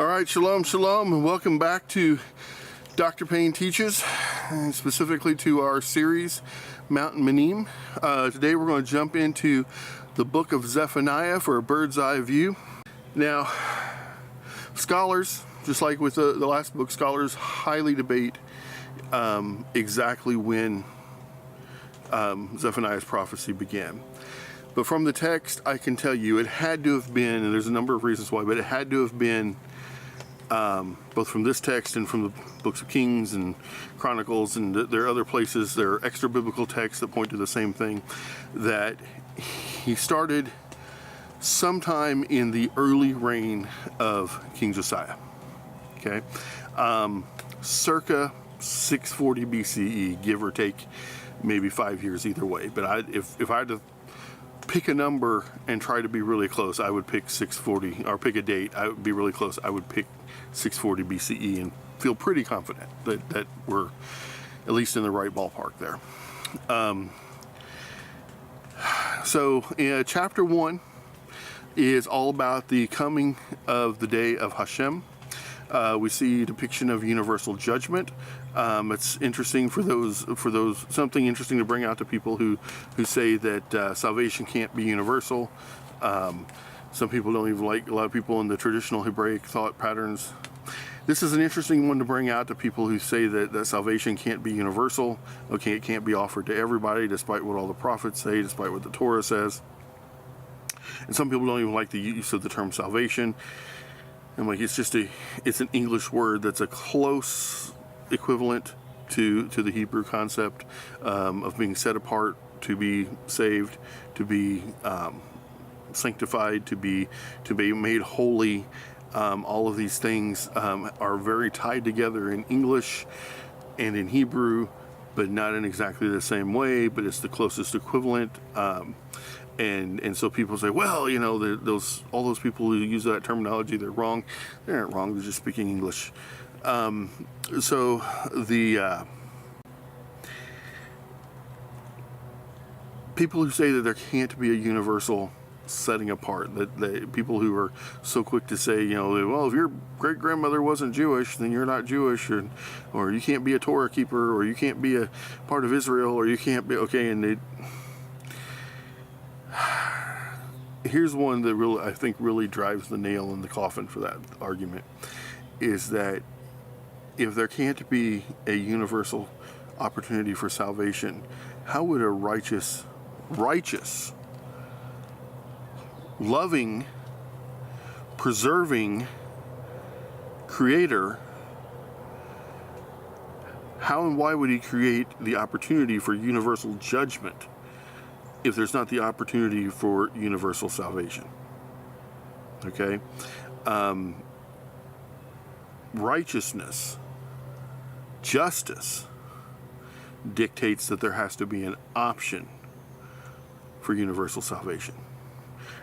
All right, shalom, shalom, and welcome back to Dr. Payne Teaches, and specifically to our series, Mountain Menim. Today we're going to jump into the book of Zephaniah for a bird's eye view. Now, scholars, just like with the last book, scholars highly debate exactly when Zephaniah's prophecy began. But from the text, I can tell you it had to have been, and there's a number of reasons why, but it had to have been, both from this text and from the books of Kings and Chronicles, and there are other places, there are extra biblical texts that point to the same thing, that he started sometime in the early reign of King Josiah, okay? Circa 640 BCE, give or take maybe 5 years either way. But if I had to pick a number and try to be really close, I would pick 640, or pick a date, I would be really close, I would pick 640 BCE and feel pretty confident that we're at least in the right ballpark there. So chapter 1 is all about the coming of the day of Hashem. We see a depiction of universal judgment. It's interesting for those something interesting to bring out to people who say that salvation can't be universal. Some people don't even like, a lot of people in the traditional Hebraic thought patterns. This is an interesting one to bring out to people who say that salvation can't be universal. Okay, it can't be offered to everybody, despite what all the prophets say, despite what the Torah says. And some people don't even like the use of the term salvation. And like, it's an English word that's a close equivalent to the Hebrew concept of being set apart, to be saved, to be sanctified, to be made holy. All of these things are very tied together in English and in Hebrew, but not in exactly the same way, but it's the closest equivalent. And so people say, well, you know, all those people who use that terminology, they're wrong. They aren't wrong, they're just speaking English. So the people who say that there can't be a universal setting apart, that people who are so quick to say, you know, well, if your great-grandmother wasn't Jewish, then you're not Jewish, or you can't be a Torah keeper, or you can't be a part of Israel, or you can't be, okay, and here's one that really, I think, really drives the nail in the coffin for that argument, is that if there can't be a universal opportunity for salvation, how would a righteous, loving, preserving creator, how and why would he create the opportunity for universal judgment if there's not the opportunity for universal salvation? Okay? Righteousness, justice dictates that there has to be an option for universal salvation.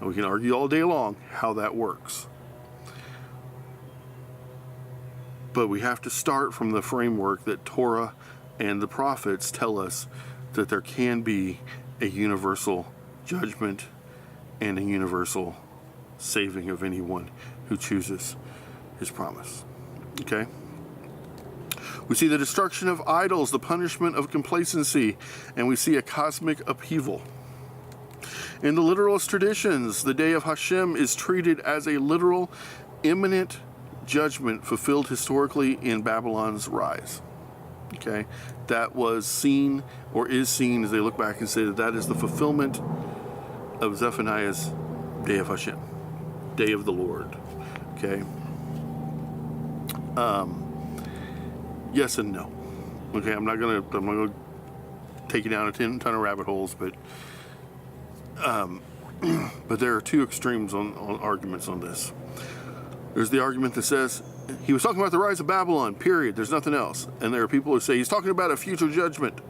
And we can argue all day long how that works. But we have to start from the framework that Torah and the prophets tell us that there can be a universal judgment and a universal saving of anyone who chooses his promise. Okay? We see the destruction of idols, the punishment of complacency, and we see a cosmic upheaval. In the literalist traditions, the day of Hashem is treated as a literal, imminent judgment fulfilled historically in Babylon's rise. Okay? That was seen, or is seen, as they look back and say that is the fulfillment of Zephaniah's day of Hashem, day of the Lord. Okay? Yes and no. Okay, I'm not gonna take you down a ton of rabbit holes, but there are two extremes on arguments on this. There's the argument that says he was talking about the rise of Babylon, period. There's nothing else. And there are people who say he's talking about a future judgment.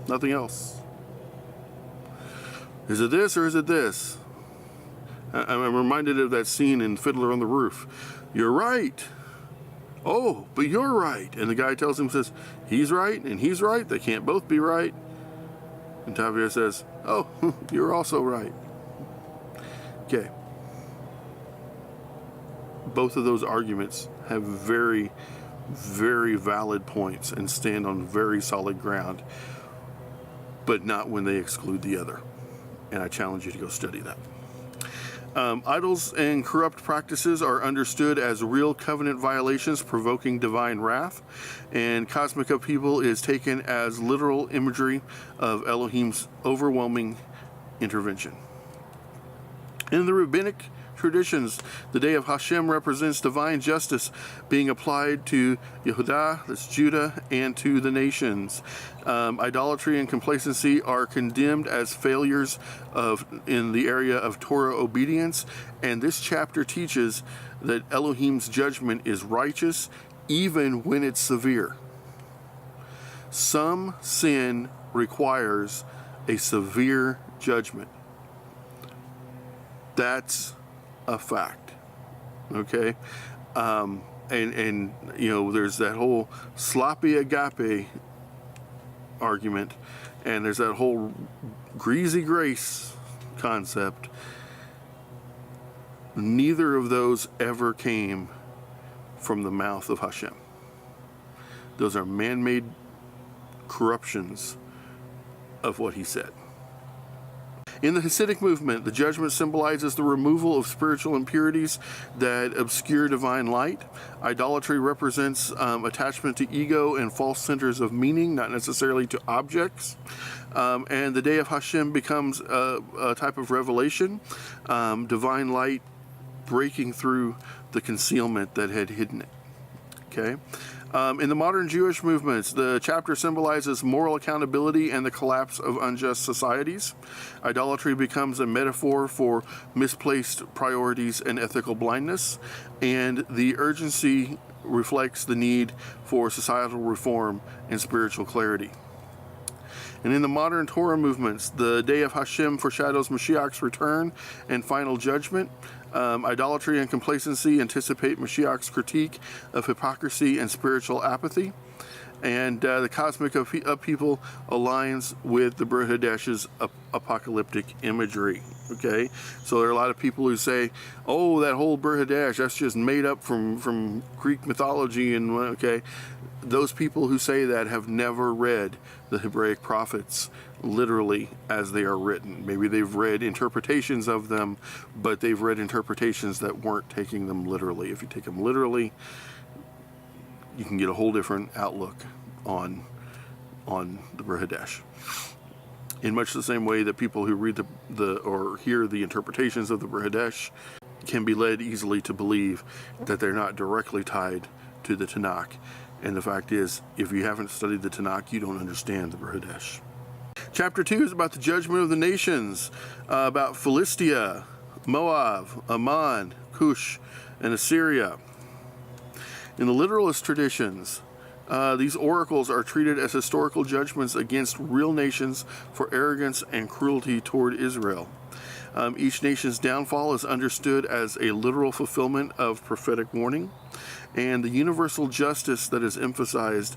Nothing else. Is it this or is it this? I'm reminded of that scene in Fiddler on the Roof. You're right. Oh, but you're right. And the guy tells him, says, he's right and he's right. They can't both be right. And Tavia says, oh, you're also right. Okay. both of those arguments have very, very valid points and stand on very solid ground, but not when they exclude the other. And I challenge you to go study that. Idols and corrupt practices are understood as real covenant violations provoking divine wrath, and cosmic upheaval is taken as literal imagery of Elohim's overwhelming intervention. In the rabbinic traditions, the day of Hashem represents divine justice being applied to Yehudah, that's Judah, and to the nations. Idolatry and complacency are condemned as failures in the area of Torah obedience, and this chapter teaches that Elohim's judgment is righteous even when it's severe. Some sin requires a severe judgment. That's a fact, okay? And you know, there's that whole sloppy agape argument, and there's that whole greasy grace concept. Neither of those ever came from the mouth of Hashem. Those are man-made corruptions of what he said. In the Hasidic movement, the judgment symbolizes the removal of spiritual impurities that obscure divine light. Idolatry represents attachment to ego and false centers of meaning, not necessarily to objects. And the day of Hashem becomes a type of revelation, divine light breaking through the concealment that had hidden it. Okay? In the modern Jewish movements, the chapter symbolizes moral accountability and the collapse of unjust societies. Idolatry becomes a metaphor for misplaced priorities and ethical blindness, and the urgency reflects the need for societal reform and spiritual clarity. And in the modern Torah movements, the day of Hashem foreshadows Mashiach's return and final judgment. Idolatry and complacency anticipate Mashiach's critique of hypocrisy and spiritual apathy. And the cosmic upheaval aligns with the Brit Hadash's apocalyptic imagery. Okay, so there are a lot of people who say, "Oh, that whole Brit Hadash, that's just made up from Greek mythology." And okay, those people who say that have never read the Hebraic prophets literally as they are written. Maybe they've read interpretations of them, but they've read interpretations that weren't taking them literally. If you take them literally, you can get a whole different outlook on the Brit Hadash. In much the same way that people who read or hear the interpretations of the Brit Hadash can be led easily to believe that they're not directly tied to the Tanakh. And the fact is, if you haven't studied the Tanakh, you don't understand the Brit Hadash. Chapter 2 is about the judgment of the nations, about Philistia, Moab, Ammon, Cush, and Assyria. In the literalist traditions, these oracles are treated as historical judgments against real nations for arrogance and cruelty toward Israel. Each nation's downfall is understood as a literal fulfillment of prophetic warning, and the universal justice that is emphasized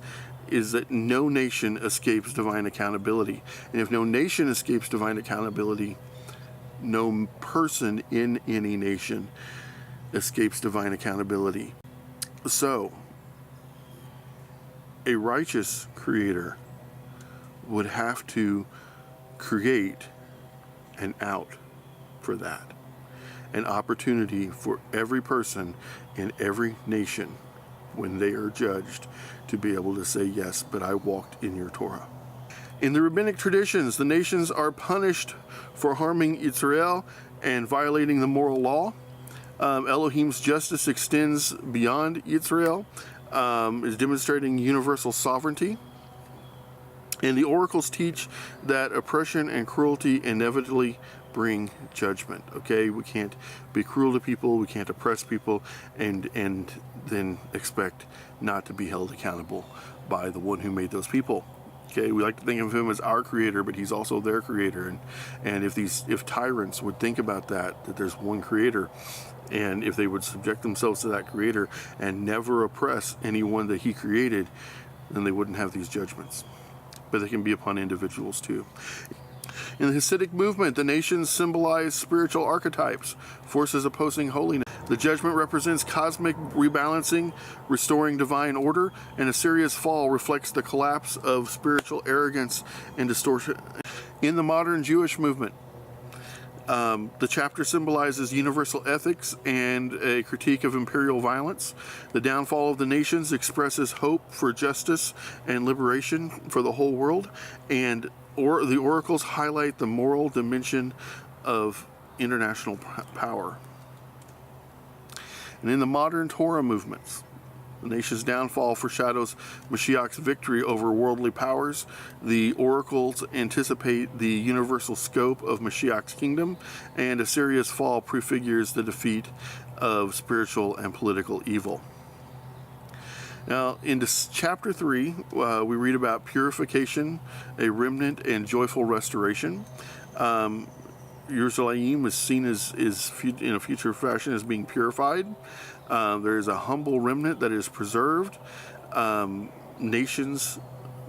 is that no nation escapes divine accountability. And if no nation escapes divine accountability, no person in any nation escapes divine accountability. So, a righteous creator would have to create an out for that. An opportunity for every person in every nation, when they are judged, to be able to say, yes, but I walked in your Torah. In the rabbinic traditions, the nations are punished for harming Israel and violating the moral law. Elohim's justice extends beyond Israel, is demonstrating universal sovereignty. And the oracles teach that oppression and cruelty inevitably bring judgment. Okay, we can't be cruel to people, we can't oppress people, and then expect not to be held accountable by the one who made those people. Okay, we like to think of him as our creator, but he's also their creator. And if tyrants would think about that there's one creator, and if they would subject themselves to that creator and never oppress anyone that he created, then they wouldn't have these judgments. But they can be upon individuals too. In the Hasidic movement, the nations symbolize spiritual archetypes, forces opposing holiness. The judgment represents cosmic rebalancing, restoring divine order, and Assyria's fall reflects the collapse of spiritual arrogance and distortion. In the modern Jewish movement, the chapter symbolizes universal ethics and a critique of imperial violence. The downfall of the nations expresses hope for justice and liberation for the whole world, and the oracles highlight the moral dimension of international power. And in the modern Torah movements, the nation's downfall foreshadows Mashiach's victory over worldly powers. The oracles anticipate the universal scope of Mashiach's kingdom, and Assyria's fall prefigures the defeat of spiritual and political evil. Now, in chapter 3, we read about purification, a remnant, and joyful restoration. Jerusalem is seen as in a future fashion as being purified. There is a humble remnant that is preserved. Nations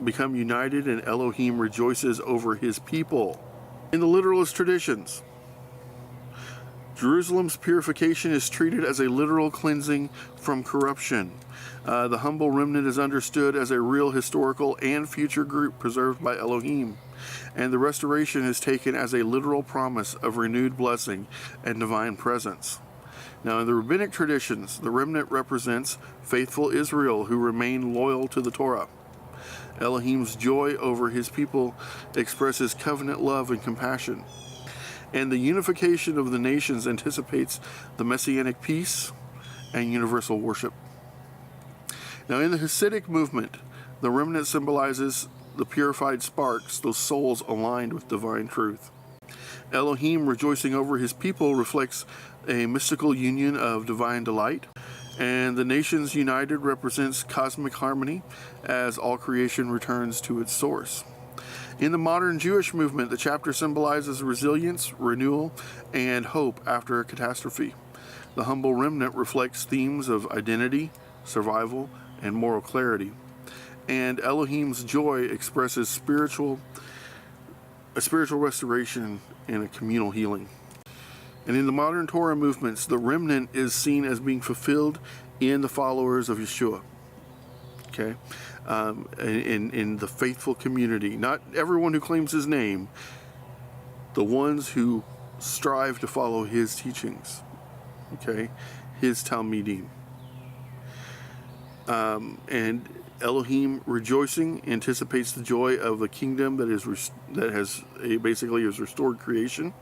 become united, and Elohim rejoices over his people. In the literalist traditions, Jerusalem's purification is treated as a literal cleansing from corruption. The humble remnant is understood as a real historical and future group preserved by Elohim, and the restoration is taken as a literal promise of renewed blessing and divine presence. Now, in the rabbinic traditions, the remnant represents faithful Israel who remain loyal to the Torah. Elohim's joy over his people expresses covenant love and compassion, and the unification of the nations anticipates the messianic peace and universal worship. Now, in the Hasidic movement, the remnant symbolizes the purified sparks, those souls aligned with divine truth. Elohim rejoicing over his people reflects a mystical union of divine delight, and the nations united represents cosmic harmony as all creation returns to its source. In the modern Jewish movement, the chapter symbolizes resilience, renewal, and hope after a catastrophe. The humble remnant reflects themes of identity, survival, and moral clarity. And Elohim's joy expresses spiritual restoration and a communal healing. And in the modern Torah movements, the remnant is seen as being fulfilled in the followers of Yeshua. Okay? In the faithful community. Not everyone who claims his name, the ones who strive to follow his teachings. Okay? His Talmidim. And Elohim rejoicing anticipates the joy of the kingdom that has restored creation,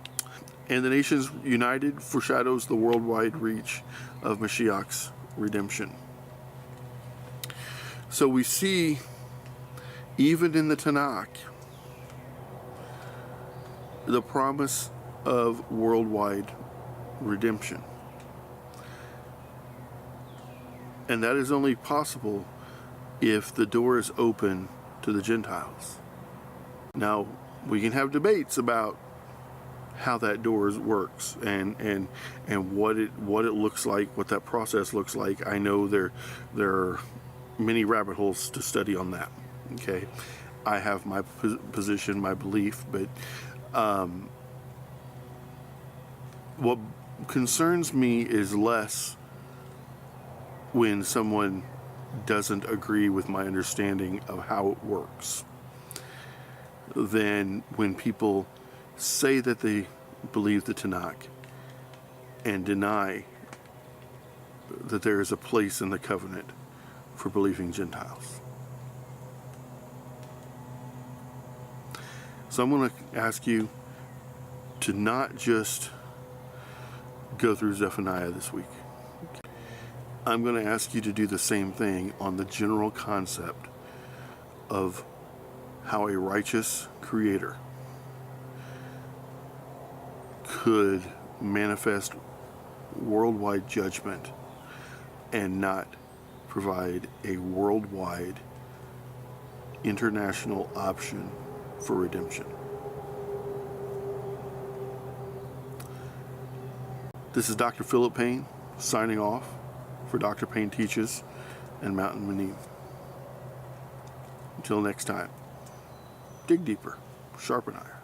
and the nations united foreshadows the worldwide reach of Mashiach's redemption. So we see, even in the Tanakh, the promise of worldwide redemption. And that is only possible if the door is open to the Gentiles. Now, we can have debates about how that door works and what it looks like, what that process looks like. I know there are many rabbit holes to study on that. Okay, I have my position, my belief, but what concerns me is less when someone doesn't agree with my understanding of how it works than when people say that they believe the Tanakh and deny that there is a place in the covenant for believing Gentiles. So I'm going to ask you to not just go through Zephaniah this week. I'm going to ask you to do the same thing on the general concept of how a righteous creator could manifest worldwide judgment and not provide a worldwide international option for redemption. This is Dr. Philip Payne signing off for Dr. Payne Teaches and Mountain Menim. Until next time, dig deeper, sharpen iron.